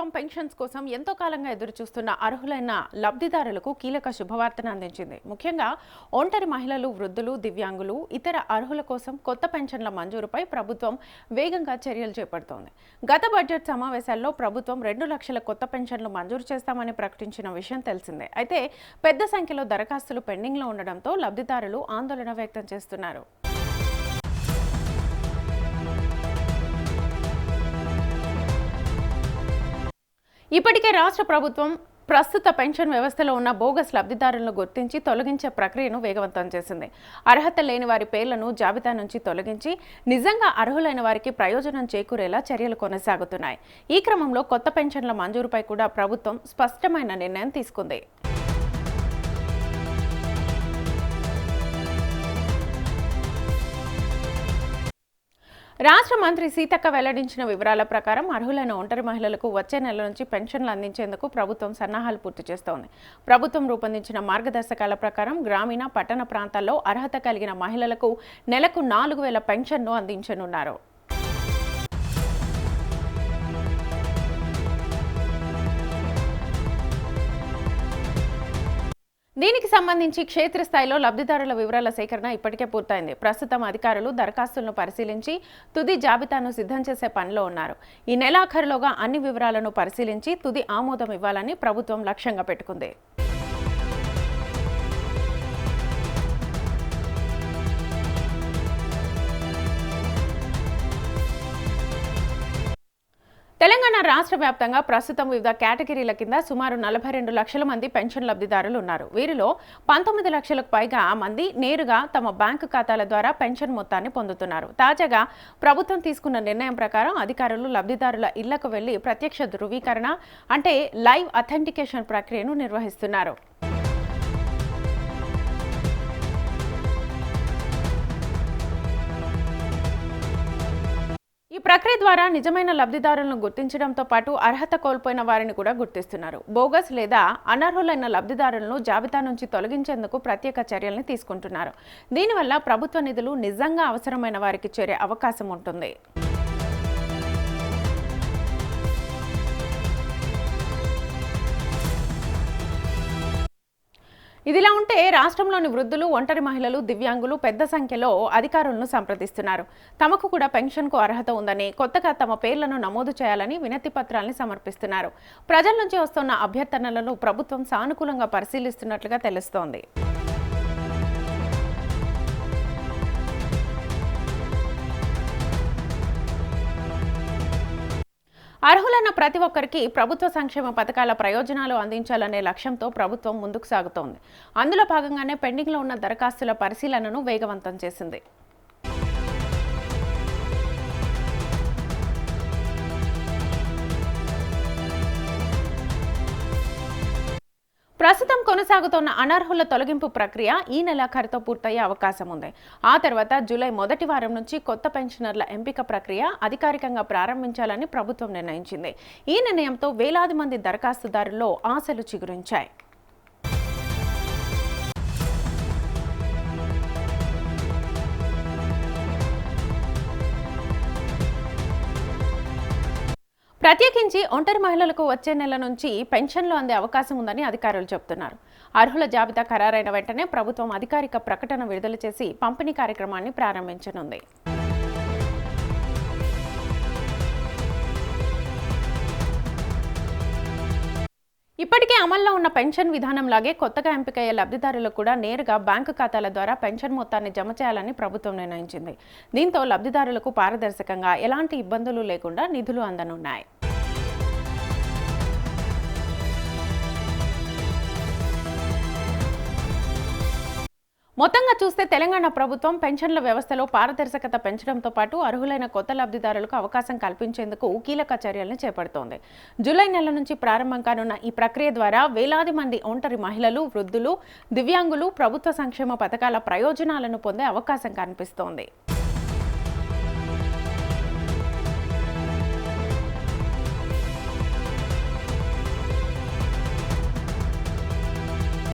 ప్రభుత్వం పెన్షన్స్ కోసం ఎంతో కాలంగా ఎదురుచూస్తున్న అర్హులైన లబ్ధిదారులకు కీలక శుభవార్తను అందించింది. ముఖ్యంగా ఒంటరి మహిళలు, వృద్ధులు, దివ్యాంగులు, ఇతర అర్హుల కోసం కొత్త పెన్షన్ల మంజూరుపై ప్రభుత్వం వేగంగా చర్యలు చేపడుతోంది. గత బడ్జెట్ సమావేశాల్లో ప్రభుత్వం 2 లక్షల కొత్త పెన్షన్లు మంజూరు చేస్తామని ప్రకటించిన విషయం తెలిసిందే. అయితే పెద్ద సంఖ్యలో దరఖాస్తులు పెండింగ్లో ఉండడంతో లబ్ధిదారులు ఆందోళన వ్యక్తం చేస్తున్నారు. ఇప్పటికే రాష్ట్ర ప్రభుత్వం ప్రస్తుత పెన్షన్ వ్యవస్థలో ఉన్న బోగస్ లబ్ధిదారులను గుర్తించి తొలగించే ప్రక్రియను వేగవంతం చేసింది. అర్హత లేని వారి పేర్లను జాబితా నుంచి తొలగించి నిజంగా అర్హులైన వారికి ప్రయోజనం చేకూరేలా చర్యలు కొనసాగుతున్నాయి. ఈ క్రమంలో కొత్త పెన్షన్ల మంజూరుపై కూడా ప్రభుత్వం స్పష్టమైన నిర్ణయం తీసుకుంది. రాష్ట్ర మంత్రి సీతక్క వెల్లడించిన వివరాల ప్రకారం అర్హులైన ఒంటరి మహిళలకు వచ్చే నెల నుంచి పెన్షన్లు అందించేందుకు ప్రభుత్వం సన్నాహాలు పూర్తి చేస్తోంది. ప్రభుత్వం రూపొందించిన మార్గదర్శకాల ప్రకారం గ్రామీణ, పట్టణ ప్రాంతాల్లో అర్హత కలిగిన మహిళలకు నెలకు 4,000 పెన్షన్ను అందించనున్నారు. దీనికి సంబంధించి క్షేత్రస్థాయిలో లబ్ధిదారుల వివరాల సేకరణ ఇప్పటికే పూర్తయింది. ప్రస్తుతం అధికారులు దరఖాస్తులను పరిశీలించి తుది జాబితాను సిద్ధం చేసే పనిలో ఉన్నారు. ఈ నెలాఖరులోగా అన్ని వివరాలను పరిశీలించి తుది ఆమోదం ఇవ్వాలని ప్రభుత్వం లక్ష్యంగా పెట్టుకుంది. తెలంగాణ రాష్ట్ర వ్యాప్తంగా ప్రస్తుతం వివిధ కేటగిరీల కింద సుమారు 42 లక్షల మంది పెన్షన్ లబ్ధిదారులు ఉన్నారు. వీరిలో 19 లక్షలకు పైగా మంది నేరుగా తమ బ్యాంకు ఖాతాల ద్వారా పెన్షన్ మొత్తాన్ని పొందుతున్నారు. తాజాగా ప్రభుత్వం తీసుకున్న నిర్ణయం ప్రకారం అధికారులు లబ్ధిదారుల ఇళ్లకు వెళ్లి ప్రత్యక్ష ధృవీకరణ అంటే లైవ్ అథెంటికేషన్ ప్రక్రియను నిర్వహిస్తున్నారు. ఈ ప్రక్రియ ద్వారా నిజమైన లబ్ధిదారులను గుర్తించడంతో పాటు అర్హత కోల్పోయిన వారిని కూడా గుర్తిస్తున్నారు. బోగస్ లేదా అనర్హులైన లబ్ధిదారులను జాబితా నుంచి తొలగించేందుకు ప్రత్యేక చర్యల్ని తీసుకుంటున్నారు. దీనివల్ల ప్రభుత్వ నిధులు నిజంగా అవసరమైన వారికి చేరే అవకాశం ఉంటుంది. ఇదిలా ఉంటే రాష్ట్రంలోని వృద్ధులు, ఒంటరి మహిళలు, దివ్యాంగులు పెద్ద సంఖ్యలో అధికారులను సంప్రదిస్తున్నారు. తమకు కూడా పెన్షన్కు అర్హత ఉందని, కొత్తగా తమ పేర్లను నమోదు చేయాలని వినతి పత్రాల్ని సమర్పిస్తున్నారు. ప్రజల నుంచి వస్తున్న అభ్యర్థనలను ప్రభుత్వం సానుకూలంగా పరిశీలిస్తున్నట్లుగా తెలుస్తోంది. అర్హులైన ప్రతి ఒక్కరికి ప్రభుత్వ సంక్షేమ పథకాల ప్రయోజనాలు అందించాలనే లక్ష్యంతో ప్రభుత్వం ముందుకు సాగుతోంది. అందులో భాగంగానే పెండింగ్లో ఉన్న దరఖాస్తుల పరిశీలనను వేగవంతం చేసింది. ప్రస్తుతం కొనసాగుతున్న అనర్హుల తొలగింపు ప్రక్రియ ఈ నెలాఖరుతో పూర్తయ్యే అవకాశం ఉంది. ఆ తర్వాత జూలై మొదటి వారం నుంచి కొత్త పెన్షనర్ల ఎంపిక ప్రక్రియ అధికారికంగా ప్రారంభించాలని ప్రభుత్వం నిర్ణయించింది. ఈ నిర్ణయంతో వేలాది మంది దరఖాస్తుదారుల్లో ఆశలు చిగురించాయి. ప్రత్యేకించి ఒంటరి మహిళలకు వచ్చే నెల నుంచి పెన్షన్లు అందే అవకాశం ఉందని అధికారులు చెబుతున్నారు. అర్హుల జాబితా ఖరారైన వెంటనే ప్రభుత్వం అధికారిక ప్రకటన విడుదల చేసి పంపిణీ కార్యక్రమాన్ని ప్రారంభించనుంది. ఇప్పటికే అమల్లో ఉన్న పెన్షన్ విధానంలాగే కొత్తగా ఎంపికయ్యే లబ్ధిదారులకు కూడా నేరుగా బ్యాంకు ఖాతాల ద్వారా పెన్షన్ మొత్తాన్ని జమ చేయాలని ప్రభుత్వం నిర్ణయించింది. దీంతో లబ్ధిదారులకు పారదర్శకంగా ఎలాంటి ఇబ్బందులు లేకుండా నిధులు అందనున్నాయి. మొత్తంగా చూస్తే తెలంగాణ ప్రభుత్వం పెన్షన్ల వ్యవస్థలో పారదర్శకత పెంచడంతో పాటు అర్హులైన కొత్త లబ్ధిదారులకు అవకాశం కల్పించేందుకు కీలక చర్యలను చేపడుతోంది. జూలై నెల నుంచి ప్రారంభం కానున్న ఈ ప్రక్రియ ద్వారా వేలాది మంది ఒంటరి మహిళలు, వృద్ధులు, దివ్యాంగులు ప్రభుత్వ సంక్షేమ పథకాల ప్రయోజనాలను పొందే అవకాశం కనిపిస్తోంది.